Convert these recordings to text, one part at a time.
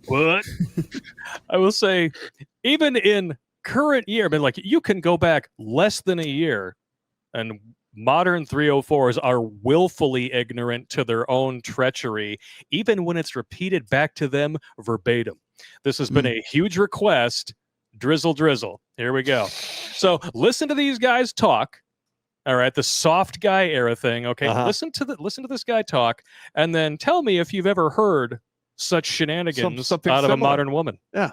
But I will say, even in current year, but like you can go back less than a year, and modern 304s are willfully ignorant to their own treachery, even when it's repeated back to them verbatim. This has been a huge request. Drizzle. Here we go. So listen to these guys talk. All right, the soft guy era thing. Okay, listen to this guy talk, and then tell me if you've ever heard such shenanigans out of a modern woman. Yeah.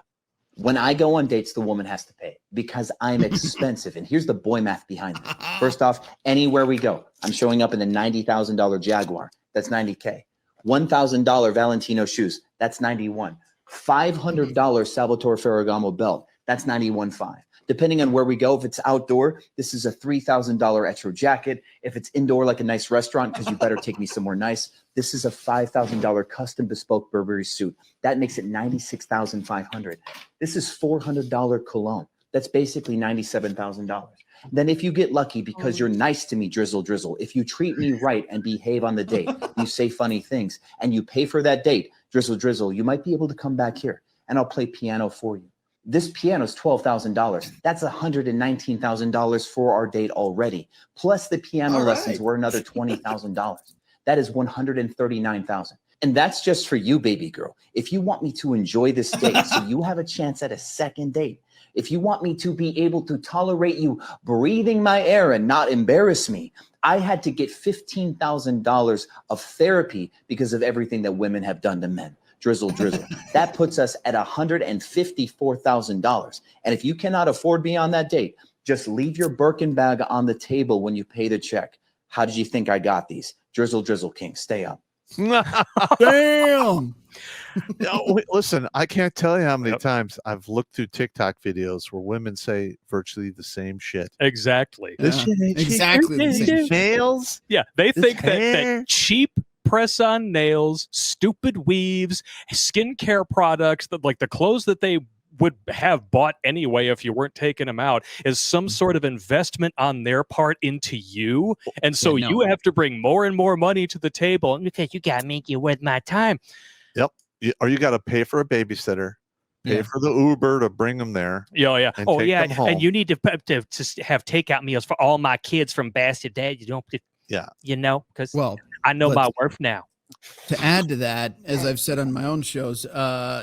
When I go on dates, the woman has to pay because I'm expensive. And here's the boy math behind it. First off, anywhere we go, I'm showing up in a $90,000 Jaguar. That's $90K. $1,000 Valentino shoes. That's $91. $500 Salvatore Ferragamo belt. That's $91.5. Depending on where we go, if it's outdoor, this is a $3,000 Etro jacket. If it's indoor, like a nice restaurant, because you better take me somewhere nice, this is a $5,000 custom bespoke Burberry suit. That makes it $96,500. This is $400 cologne. That's basically $97,000. Then if you get lucky because you're nice to me, Drizzle, if you treat me right and behave on the date, you say funny things, and you pay for that date, Drizzle, you might be able to come back here, and I'll play piano for you. This piano is $12,000. That's $119,000 for our date already. Plus the piano lessons were another $20,000. That is $139,000. And that's just for you, baby girl. If you want me to enjoy this date, so you have a chance at a second date, if you want me to be able to tolerate you breathing my air and not embarrass me, I had to get $15,000 of therapy because of everything that women have done to men. Drizzle. That puts us at $154,000. And if you cannot afford me on that date, just leave your Birkin bag on the table when you pay the check. How did you think I got these? Drizzle King, stay up. Damn. No, listen, I can't tell you how many times I've looked through TikTok videos where women say virtually the same shit. Exactly. This shit ain't exactly the same nails. Yeah, they think that cheap press-on nails, stupid weaves, skincare products, that like the clothes that they would have bought anyway if you weren't taking them out, is some sort of investment on their part into you. And so you have to bring more and more money to the table because you got to make it worth my time. Yep. Or you got to pay for a babysitter, pay for the Uber to bring them there. Yeah. And and you need to have takeout meals for all my kids from Bastard Dad. You don't, you know, because I know my worth now. To add to that, as I've said on my own shows,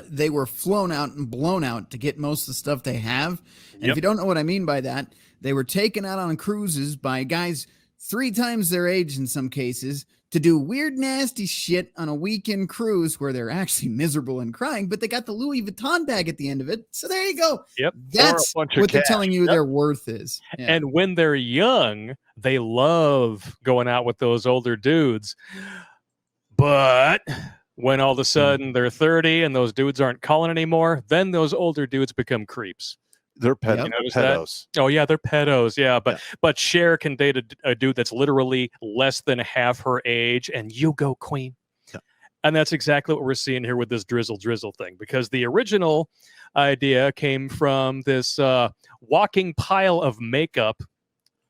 they were flown out and blown out to get most of the stuff they have. And if you don't know what I mean by that, they were taken out on cruises by guys 3 times their age in some cases to do weird, nasty shit on a weekend cruise where they're actually miserable and crying, but they got the Louis Vuitton bag at the end of it. So there you go. Yep. That's what they're telling you their worth is. Yeah. And when they're young, they love going out with those older dudes. But when all of a sudden they're 30 and those dudes aren't calling anymore, then those older dudes become creeps. They're pedos. That? Oh yeah, they're pedos. Yeah, but Cher can date a dude that's literally less than half her age, and you go queen. Yeah. And that's exactly what we're seeing here with this drizzle thing, because the original idea came from this walking pile of makeup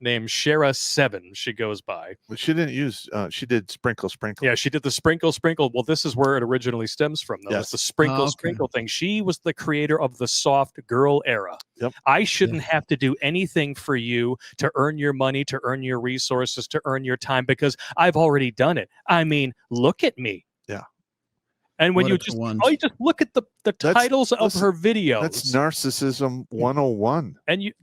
named Shara 7, she goes by. But she didn't use, she did sprinkle. Yeah, she did the sprinkle. Well, this is where it originally stems from, though. Yes. It's the sprinkle thing. She was the creator of the soft girl era. Yep. I shouldn't have to do anything for you to earn your money, to earn your resources, to earn your time, because I've already done it. I mean, look at me. Yeah. And when you just look at the titles of her videos. That's narcissism 101. And you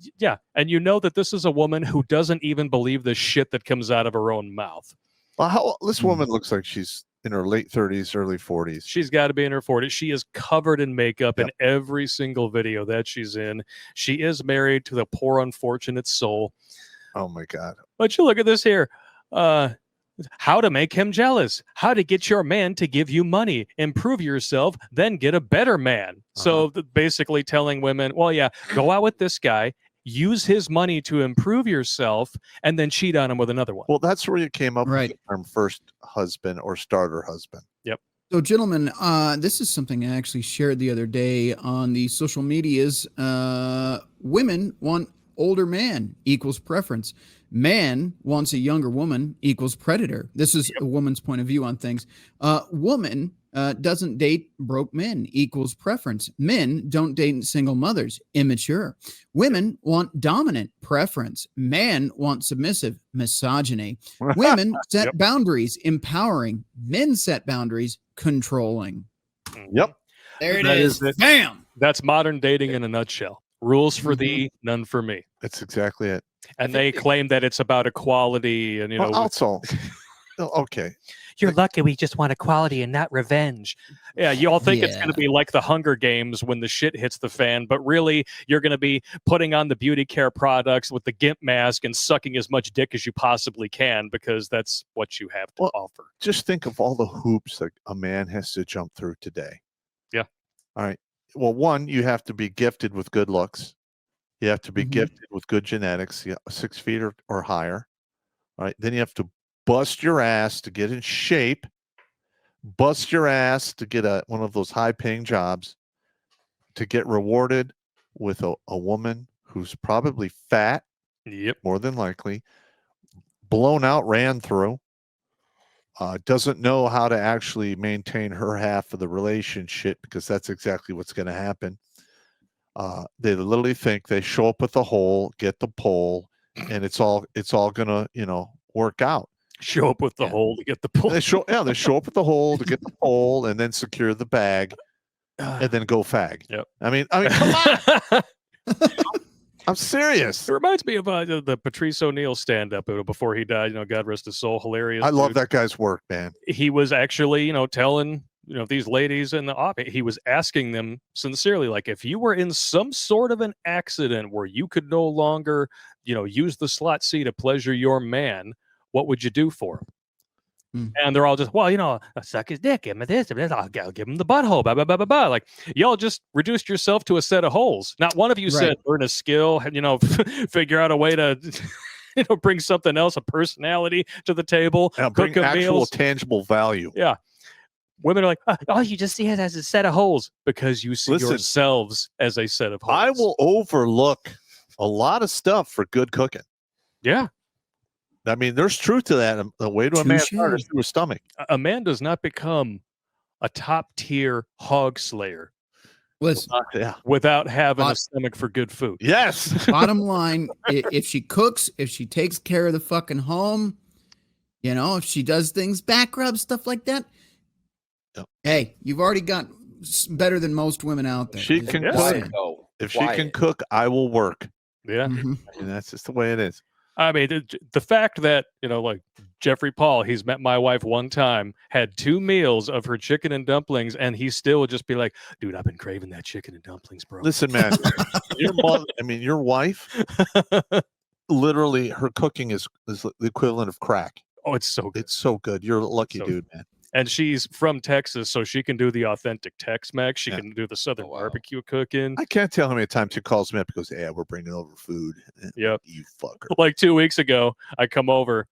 know that this is a woman who doesn't even believe the shit that comes out of her own mouth. Well, this woman looks like she's in her late 30s, early 40s. She's got to be in her 40s. She is covered in makeup in every single video that she's in. She is married to the poor unfortunate soul. Oh my God. But you look at this here. How to make him jealous, how to get your man to give you money, improve yourself, then get a better man. So basically telling women, well, yeah, go out with this guy, use his money to improve yourself, and then cheat on him with another one. Well, that's where you came up with the term first husband or starter husband. Yep. So, gentlemen, this is something I actually shared the other day on the social medias. Women want older man equals preference. Man wants a younger woman equals predator. This is a woman's point of view on things. Woman doesn't date broke men equals preference. Men don't date single mothers, immature. Women want dominant, preference. Men want submissive, misogyny. Women set boundaries, empowering. Men set boundaries, controlling. Yep. There it That is. is it. Bam. That's modern dating in a nutshell. Rules for thee, none for me. That's exactly it. And they claim that it's about equality and, you know, Well, also, okay. you're lucky we just want equality and not revenge. Yeah, you all think it's going to be like the Hunger Games when the shit hits the fan, but really you're going to be putting on the beauty care products with the GIMP mask and sucking as much dick as you possibly can because that's what you have to offer. Just think of all the hoops that a man has to jump through today. Yeah. All right. Well, one, you have to be gifted with good looks. You have to be gifted with good genetics, 6 feet or higher. All right. Then you have to bust your ass to get in shape, bust your ass to get one of those high-paying jobs, to get rewarded with a woman who's probably fat, more than likely, blown out, ran through, doesn't know how to actually maintain her half of the relationship because that's exactly what's going to happen. They literally think they show up with the hole, get the pole, and it's all going to, work out. Show up with the hole to get the pole. They show up with the hole to get the pole and then secure the bag and then go fag. Yep. I mean, come on. I'm serious. It reminds me of the Patrice O'Neill stand-up before he died. God rest his soul. Hilarious. I love that guy's work, man. He was actually, telling these ladies in the office, he was asking them sincerely, like, if you were in some sort of an accident where you could no longer, use the slot C to pleasure your man, what would you do for him? And they're all just, well, I'll suck his dick, give him this, I'll give him the butthole, blah, blah, blah, blah, blah. Like, y'all just reduced yourself to a set of holes. Not one of you said, learn a skill, figure out a way to, bring something else, a personality to the table, bring cook actual meals. Tangible value. Yeah. Women are like, oh, you just see it as a set of holes because you see yourselves as a set of holes. I will overlook a lot of stuff for good cooking. Yeah. I mean, there's truth to that. The way to a man's heart is through his stomach. A man does not become a top-tier hog slayer without having a stomach for good food. Yes. Bottom line, if she cooks, if she takes care of the fucking home, if she does things, back rub, stuff like that, hey, you've already got better than most women out there. She can cook. If she can cook, I will work. Yeah. And that's just the way it is. I mean, the fact that, like Jeffrey Paul, he's met my wife one time, had 2 meals of her chicken and dumplings, and he still would just be like, dude, I've been craving that chicken and dumplings, bro. Listen, man, your wife, literally, her cooking is the equivalent of crack. Oh, it's so good. It's so good. You're a lucky dude, man. And she's from Texas, so she can do the authentic Tex-Mex. She can do the Southern barbecue cooking. I can't tell how many times she calls me up and goes, yeah, we're bringing over food. Yep. You fucker. Like 2 weeks ago, I come over,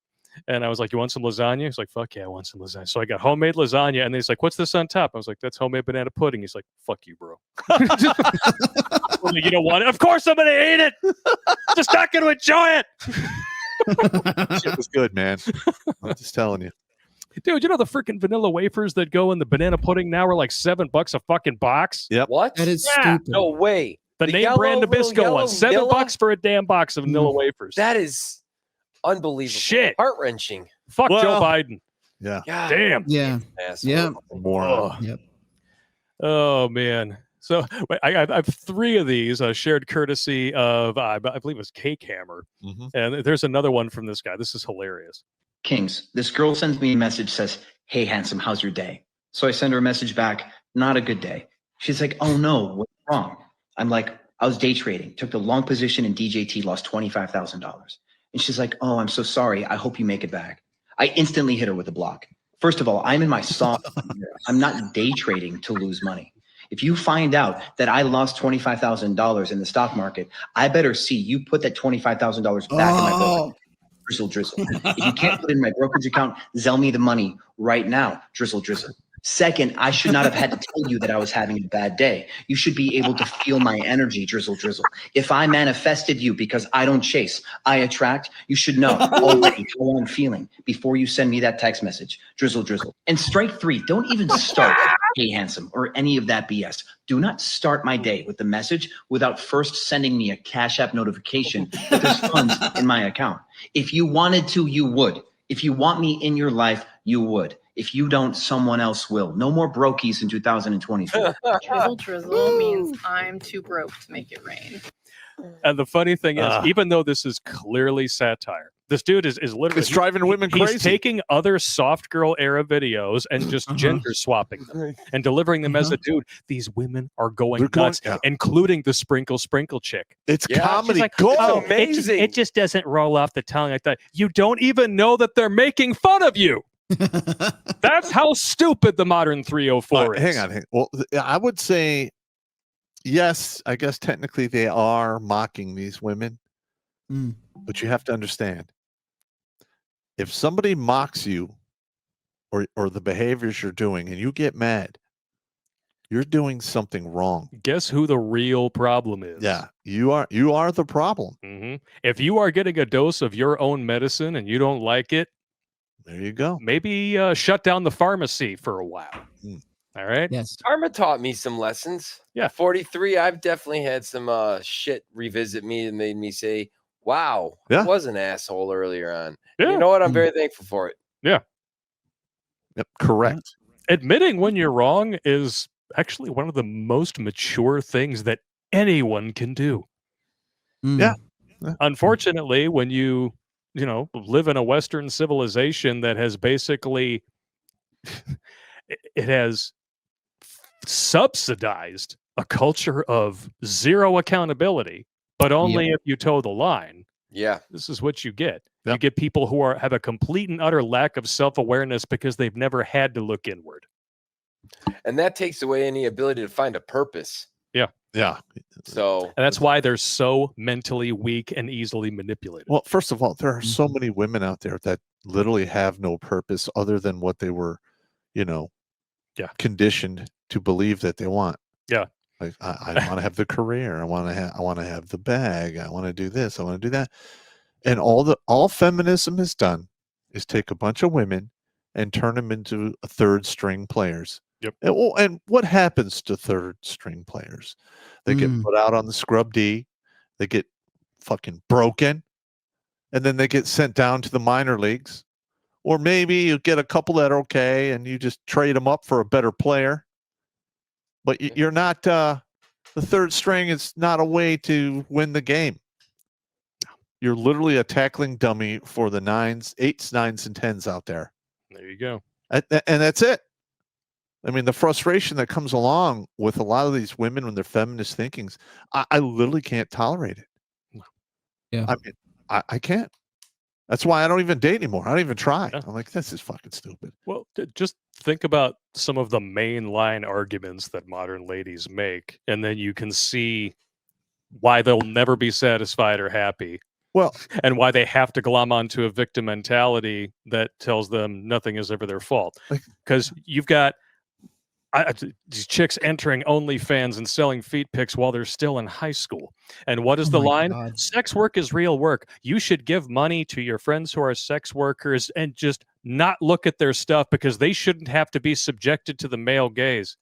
and I was like, you want some lasagna? He's like, fuck yeah, I want some lasagna. So I got homemade lasagna, and he's like, what's this on top? I was like, that's homemade banana pudding. He's like, fuck you, bro. Like, you don't want it? Of course I'm going to eat it. Just not going to enjoy it. Shit was good, man. I'm just telling you. Dude, the freaking vanilla wafers that go in the banana pudding now are like $7 a fucking box? Yep. What? That is stupid. No way. The name brand Nabisco one, $7 for a damn box of vanilla wafers. That is unbelievable. Shit. Heart-wrenching. Fuck Joe Biden. Yeah. God. Damn. Yeah. Asshole. Yeah. Moron. Yep. Oh, man. So I have 3 of these shared courtesy of, I believe it was Cake Hammer. And there's another one from this guy. This is hilarious. Kings, this girl sends me a message, says, hey, handsome, how's your day? So I send her a message back, not a good day. She's like, oh no, what's wrong? I'm like, I was day trading, took the long position in DJT, lost $25,000. And she's like, oh, I'm so sorry. I hope you make it back. I instantly hit her with a block. First of all, I'm in my soft year. I'm not day trading to lose money. If you find out that I lost $25,000 in the stock market, I better see you put that $25,000 back in my brokerage. Drizzle. If you can't put it in my brokerage account, Zell me the money right now. Drizzle. Second, I should not have had to tell you that I was having a bad day. You should be able to feel my energy, Drizzle. If I manifested you because I don't chase, I attract, you should know already how I'm feeling before you send me that text message, Drizzle. And strike 3, don't even start, hey, handsome, or any of that BS. Do not start my day with the message without first sending me a Cash App notification that there's funds in my account. If you wanted to, you would. If you want me in your life, you would. If you don't, someone else will. No more brokies in 2024. Drizzle means I'm too broke to make it rain. And the funny thing is, even though this is clearly satire, this dude is literally It's driving women crazy. He's taking other soft girl era videos and just gender swapping them and delivering them as a dude. These women are going nuts, including the sprinkle chick. It's comedy Like, gold. oh, Amazing. It just doesn't roll off the tongue like that. You don't even know that they're making fun of you. That's how stupid the modern 304 is. Hang on. Well, I would say, yes, I guess technically they are mocking these women, but you have to understand, if somebody mocks you or the behaviors you're doing and you get mad, you're doing something wrong. Guess who the real problem is? Yeah, you are the problem. If you are getting a dose of your own medicine and you don't like it, there you go. Maybe shut down the pharmacy for a while. All right. Yes. Karma taught me some lessons. Yeah. 43, I've definitely had some shit revisit me and made me say, wow, I Yeah. was an asshole earlier on. Yeah. You know what? I'm very thankful for it. Yeah. Yep, correct. Admitting when you're wrong is actually one of the most mature things that anyone can do. Yeah. Unfortunately, when you live in a Western civilization that has basically it has subsidized a culture of zero accountability, but only if you toe the line. Yeah. This is what you get. Yep. You get people who have a complete and utter lack of self-awareness because they've never had to look inward. And that takes away any ability to find a purpose. Yeah. So And that's why they're so mentally weak and easily manipulated. Well, first of all, there are so many women out there that literally have no purpose other than what they were, conditioned to believe that they want. Yeah. Like I want to have the career. I want to have the bag. I want to do this. I want to do that. And all feminism has done is take a bunch of women and turn them into third string players. Yep. And what happens to third string players? They get put out on the scrub D. They get fucking broken. And then they get sent down to the minor leagues. Or maybe you get a couple that are okay and you just trade them up for a better player. But you're not, the third string is not a way to win the game. You're literally a tackling dummy for the 8s, 9s, and 10s out there. There you go. And that's it. I mean, the frustration that comes along with a lot of these women when they're feminist thinkings, I literally can't tolerate it. Yeah. I mean, I can't. That's why I don't even date anymore. I don't even try. Yeah. I'm like, this is fucking stupid. Well, just think about some of the mainline arguments that modern ladies make, and then you can see why they'll never be satisfied or happy. Well, and why they have to glom onto a victim mentality that tells them nothing is ever their fault. Because you've got these chicks entering OnlyFans and selling feet pics while they're still in high school. And what is the line? God. Sex work is real work. You should give money to your friends who are sex workers and just not look at their stuff because they shouldn't have to be subjected to the male gaze.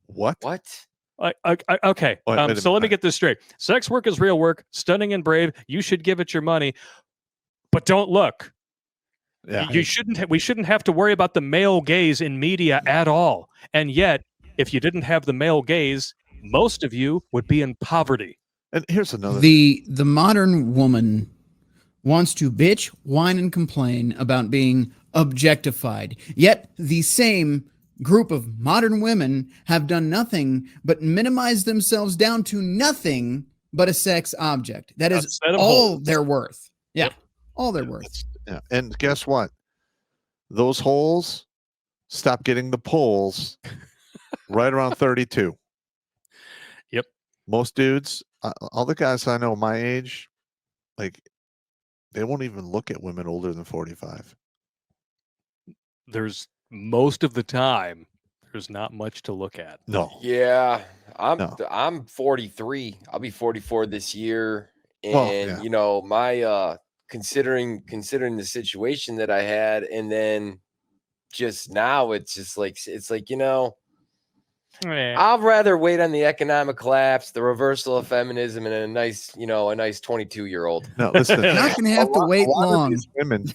what? Okay. Wait a So let me minute. get this straight. Sex work is real work, stunning and brave. You should give it your money, but don't look. Yeah. We shouldn't have to worry about the male gaze in media at all. And yet, if you didn't have the male gaze, most of you would be in poverty. And here's another. The modern woman wants to bitch, whine, and complain about being objectified. Yet the same group of modern women have done nothing but minimize themselves down to nothing but a sex object. That A is set of all holes. they're worth. Yeah, all they're worth. Yeah. And guess what? Those holes stop getting the poles right around 32. Yep. Most dudes, all the guys I know my age, like, they won't even look at women older than 45. There's most of the time there's not much to look at. No. Yeah, No. I'm 43. I'll be 44 this year, and Well, yeah. you know, my considering the situation that I had, and then just now it's like, you know, I'd rather wait on the economic collapse, the reversal of feminism, and a nice 22-year-old. No, listen. You're not going to have to wait a lot of long. these women,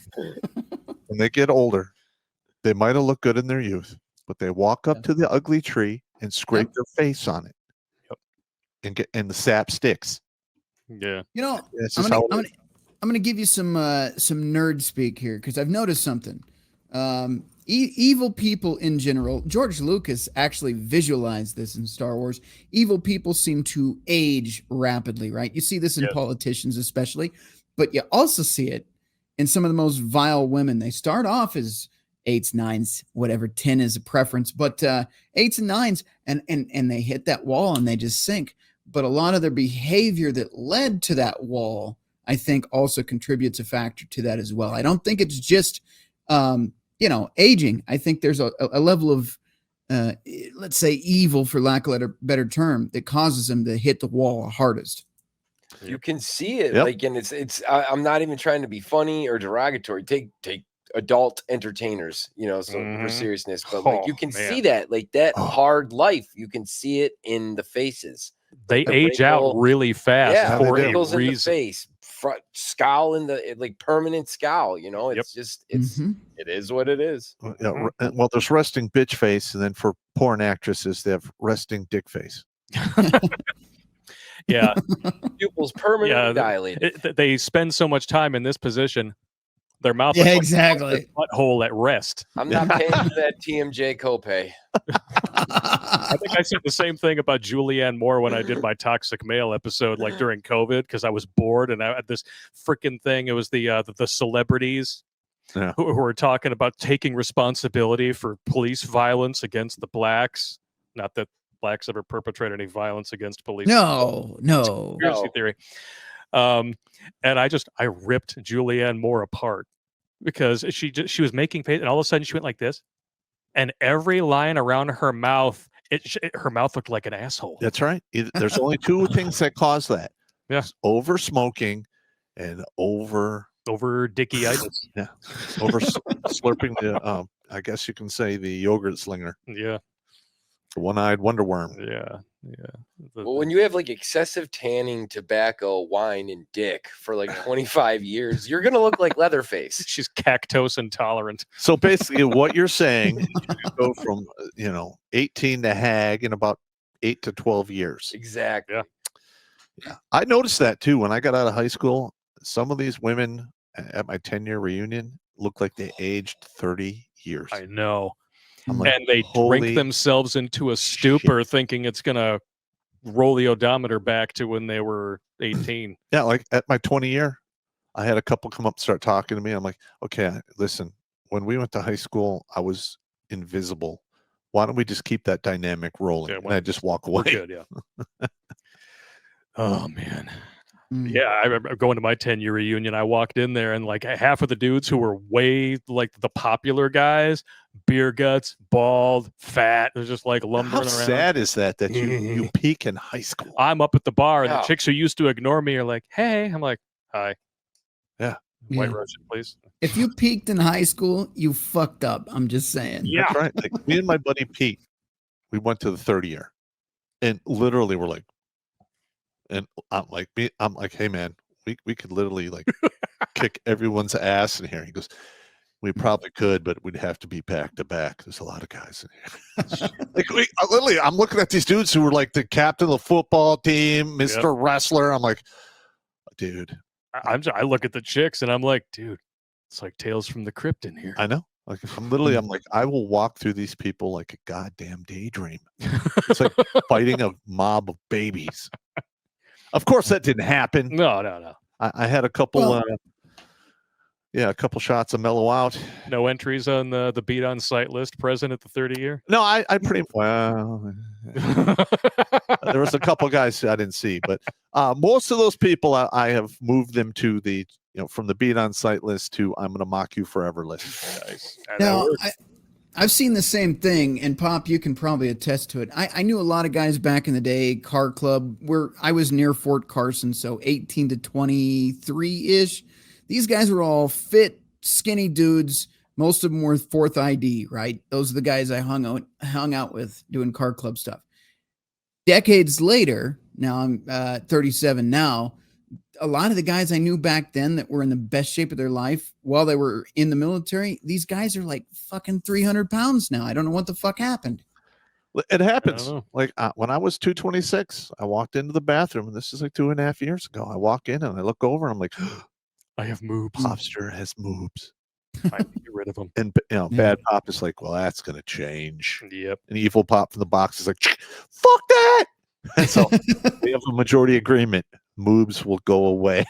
when they get older, they might have looked good in their youth, but they walk up to the ugly tree and scrape Yep. their face on it, and the sap sticks. Yeah. You know, It's I'm just how it is. gonna give you some nerd speak here because I've noticed something. Evil people in general, George Lucas actually visualized this in Star Wars. Evil people seem to age rapidly, right? You see this in Yes. politicians especially, but you also see it in some of the most vile women. They start off as 8s, 9s, whatever, 10 is a preference, but 8s and 9s, and they hit that wall and they just sink. But a lot of their behavior that led to that wall, I think, also contributes a factor to that as well. I don't think it's just aging. I think there's a level of let's say evil, for lack of a better term, that causes them to hit the wall hardest. You can see it, Yep. like, and I'm not even trying to be funny or derogatory. Take adult entertainers, you know, so for Mhm. seriousness, but like you Oh, can man. see that, like that Oh. hard life. You can see it in the faces. They The age out wrinkle- really fast Yeah, they for do. a wrinkles in the reason. face, front scowl in the like permanent scowl. You know, Yep. it's just it is what it is. Well, there's resting bitch face, and then for porn actresses, they have resting dick face. Yeah. Pupils permanently Yeah, dilated. They spend so much time in this position. Their mouth Yeah, looks like exactly. their butthole at rest. I'm not paying for that TMJ copay. I think I said the same thing about Julianne Moore when I did my Toxic Male episode, like during COVID, because I was bored and I had this freaking thing. It was the celebrities Yeah. who were talking about taking responsibility for police violence against the blacks. Not that blacks ever perpetrated any violence against police. No. Conspiracy No. theory. And I ripped Julianne Moore apart because she was making face, and all of a sudden she went like this, and every line around her mouth, her mouth looked like an asshole. That's right. There's only two things that cause that. Yeah. It's over smoking and over Dickieitis. yeah, over slurping the I guess you can say the yogurt slinger, Yeah, the one-eyed wonder worm. yeah. Well, when you have like excessive tanning, tobacco, wine, and dick for like 25 years, you're gonna look like Leatherface. She's cactose intolerant. So basically, what you're saying is you go from 18 to hag in about 8 to 12 years. Exactly. Yeah. Yeah, I noticed that too when I got out of high school. Some of these women at my 10-year reunion looked like they aged 30 years. I know. I'm like, And they holy drink themselves into a stupor thinking it's going to roll the odometer back to when they were 18. Yeah, like at my 20 year, I had a couple come up and start talking to me. I'm like, okay, listen, when we went to high school, I was invisible. Why don't we just keep that dynamic rolling? Yeah, And I just walk We're away. good, yeah. Oh, man. Mm. Yeah, I remember going to my 10-year reunion. I walked in there, and like half of the dudes who were way like the popular guys, beer guts, bald, fat, they're just like lumbering How around. sad is that you peak in high school? I'm up at the bar, and the Yeah. chicks who used to ignore me are like, "Hey," I'm like, "Hi." Yeah. White Yeah. Russian, please. If you peaked in high school, you fucked up. I'm just saying. Yeah. That's right. Like, me and my buddy Pete, we went to the 30 year, and literally we're like, and I'm like, hey man, we could literally like kick everyone's ass in here. He goes, we probably could, but we'd have to be back to back. There's a lot of guys in here. Literally, I'm looking at these dudes who were like the captain of the football team, Mr. Wrestler. I'm like, dude, I look at the chicks, and I'm like, dude, it's like Tales from the Crypt in here. I know. Like I'm like, I will walk through these people like a goddamn daydream. It's like fighting a mob of babies. Of course, that didn't happen. No. I had a couple, Well- a couple shots of mellow out. No entries on the beat on site list present at the 30-year. No, I pretty well. There was a couple guys I didn't see, but most of those people I have moved them to the from the beat on site list to I'm going to mock you forever list. Nice. Now, I've seen the same thing, and Pop, you can probably attest to it. I knew a lot of guys back in the day, car club, where I was near Fort Carson, so 18 to 23-ish. These guys were all fit, skinny dudes. Most of them were fourth ID, right? Those are the guys I hung out with doing car club stuff. Decades later, now I'm 37 now, a lot of the guys I knew back then that were in the best shape of their life while they were in the military, these guys are like fucking 300 pounds now. I don't know what the fuck happened. It happens. Like when I was 226, I walked into the bathroom, and this is like 2.5 years ago. I walk in and I look over and I'm like, I have moobs. Popster has moobs. I have to get rid of them. And Bad Pop is like, well, that's gonna change. Yep. And Evil Pop from the box is like, fuck that. And so we have a majority agreement. Moobs will go away.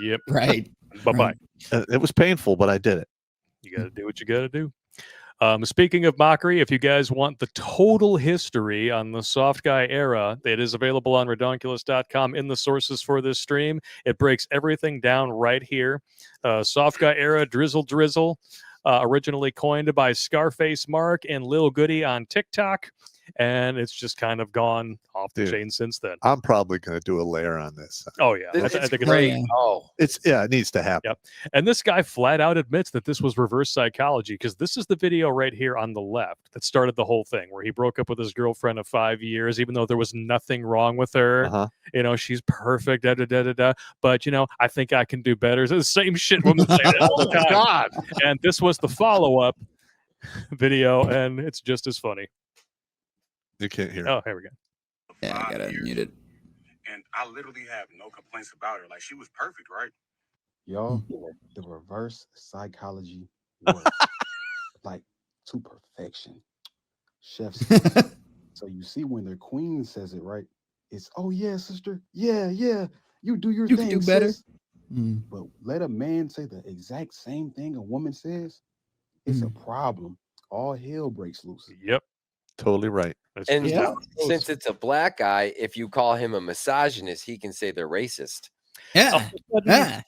Yep. Right. Bye-bye. Right. It was painful, but I did it. You got to do what you got to do. Speaking of mockery, if you guys want the total history on the soft guy era, it is available on redonkulous.com in the sources for this stream. It breaks everything down right here. Soft guy era, Drizzle, originally coined by Scarface Mark and Lil Goody on TikTok. And it's just kind of gone off the chain since then. I'm probably going to do a layer on this. Oh, yeah. It's I think great. It needs to happen. Yep. And this guy flat out admits that this was reverse psychology, because this is the video right here on the left that started the whole thing, where he broke up with his girlfriend of 5 years, even though there was nothing wrong with her. You know, she's perfect, but, you know, I think I can do better. It's the same shit women say all the time. God. And this was the follow-up video, and it's just as funny. You can't hear. Oh, here we go. Yeah, I gotta unmute it. And I literally have no complaints about her. Like, she was perfect, right? Y'all, the reverse psychology works like to perfection. Chefs. So you see when their queen says it, right? It's, oh yeah, sister. Yeah. You do your You thing. can do better. Sis. But let a man say the exact same thing a woman says, it's a problem. All hell breaks loose. Yep. Totally right. And since it's a black guy, if you call him a misogynist, he can say they're racist. Yeah. Well, I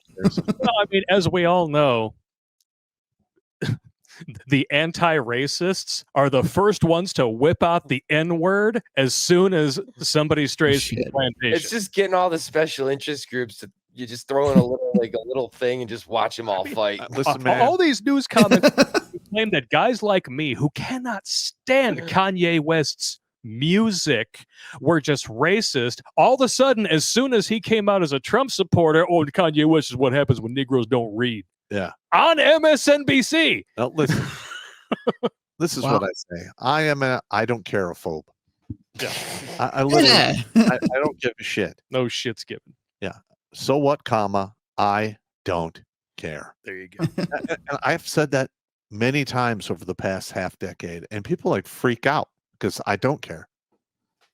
mean, as we all know, the anti-racists are the first ones to whip out the N-word as soon as somebody strays from the plantation. It's just getting all the special interest groups to you just throw in a little thing and just watch them all fight. Listen, man. All these news comments claim that guys like me who cannot stand Kanye West's music were just racist. All of a sudden, as soon as he came out as a Trump supporter, oh, Kanye West is what happens when Negroes don't read. Yeah. On MSNBC. Now, listen. This is what I say. I don't care a phobe. Yeah. I literally, I don't give a shit. No shit's given. Yeah. So what, comma, I don't care. There you go. And I've said that many times over the past half decade, and people like freak out because I don't care.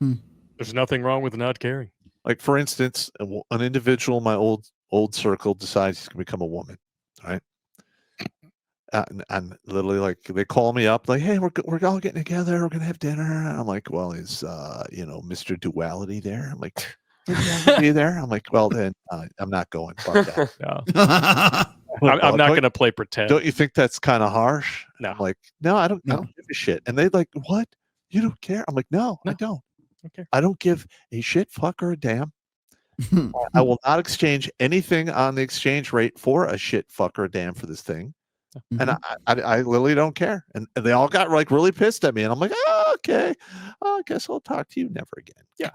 There's nothing wrong with not caring. Like, for instance, an individual in my old circle decides he's going to become a woman, right? And literally, like, they call me up, like, hey, we're all getting together. We're going to have dinner. I'm like, well, is, Mr. Duality there? I'm like, be there? I'm like, well, then I'm not going. Fuck that. No. I'm not going to play pretend. Don't you think that's kind of harsh? No. I'm like, no, I don't give a shit. And they like, what? You don't care? I'm like, no. I don't. Okay. I don't give a shit, fuck, or a damn. I will not exchange anything on the exchange rate for a shit, fuck, or a damn for this thing. And I literally don't care. And they all got like really pissed at me. And I'm like, oh, okay. I guess I'll talk to you never again. Yeah.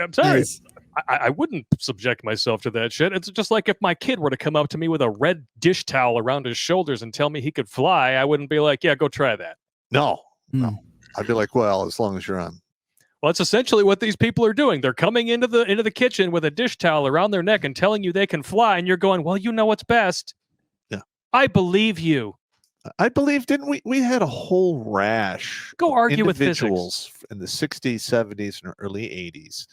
I'm sorry. Nice. I wouldn't subject myself to that shit. It's just like if my kid were to come up to me with a red dish towel around his shoulders and tell me he could fly, I wouldn't be like, yeah, go try that. No. I'd be like, well, as long as you're on. Well, it's essentially what these people are doing. They're coming into the kitchen with a dish towel around their neck and telling you they can fly, and you're going, well, you know what's best. Yeah. I believe you. I believe, didn't we? We had a whole rash. Go argue with individuals in the 60s, 70s, and early 80s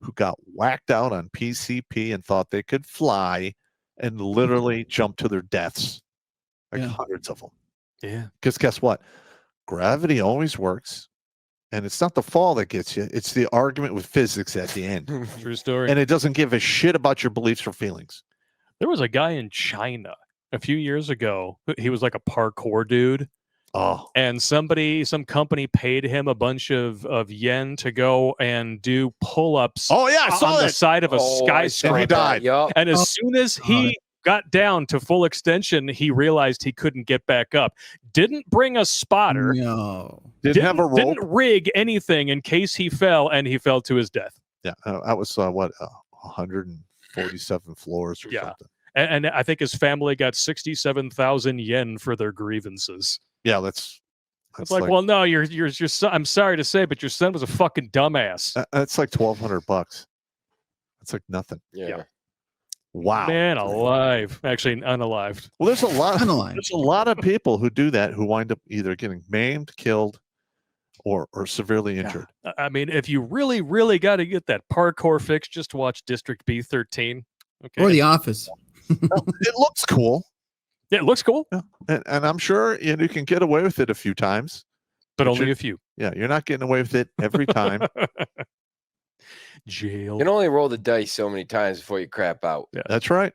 who got whacked out on PCP and thought they could fly and literally jumped to their deaths. Like hundreds of them. Yeah. Because guess what? Gravity always works. And it's not the fall that gets you. It's the argument with physics at the end. True story. And it doesn't give a shit about your beliefs or feelings. There was a guy in China a few years ago. He was like a parkour dude. Oh, and some company paid him a bunch of yen to go and do pull-ups oh yeah, I saw on the that. side of a Oh, I saw skyscraper. And he died. that, yup. And as Oh, soon as he got down to full extension, he realized he couldn't get back up. Didn't bring a spotter. No. Didn't have a rope. Didn't rig anything in case he fell, and he fell to his death. Yeah, that was 147 floors or Yeah. something. And I think his family got 67,000 yen for their grievances. Yeah, that's It's like, well, no, your son, I'm sorry to say, but your son was a fucking dumbass. that's like $1,200. That's like nothing. Yeah. Wow. Man alive. Actually, unalived. Well, there's a lot. Unalive. There's a lot of people who do that who wind up either getting maimed, killed, or severely injured. I mean, if you really, really got to get that parkour fix, just watch District B13. Okay. Or The Office. It looks cool, Yeah, it looks cool, and I'm sure you can get away with it a few times. but But only you're- a few. Yeah, you're not getting away with it every time. Jail. You can only roll the dice so many times before you crap out. That's right.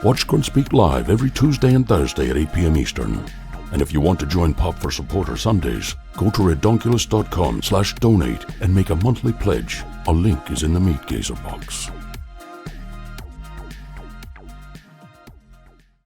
Watch Grunt Speak live every Tuesday and Thursday at 8 p.m. Eastern. And if you want to join Pop for Supporter Sundays, go to redonkulous.com/donate and make a monthly pledge. A link is in the Meat Gazer box.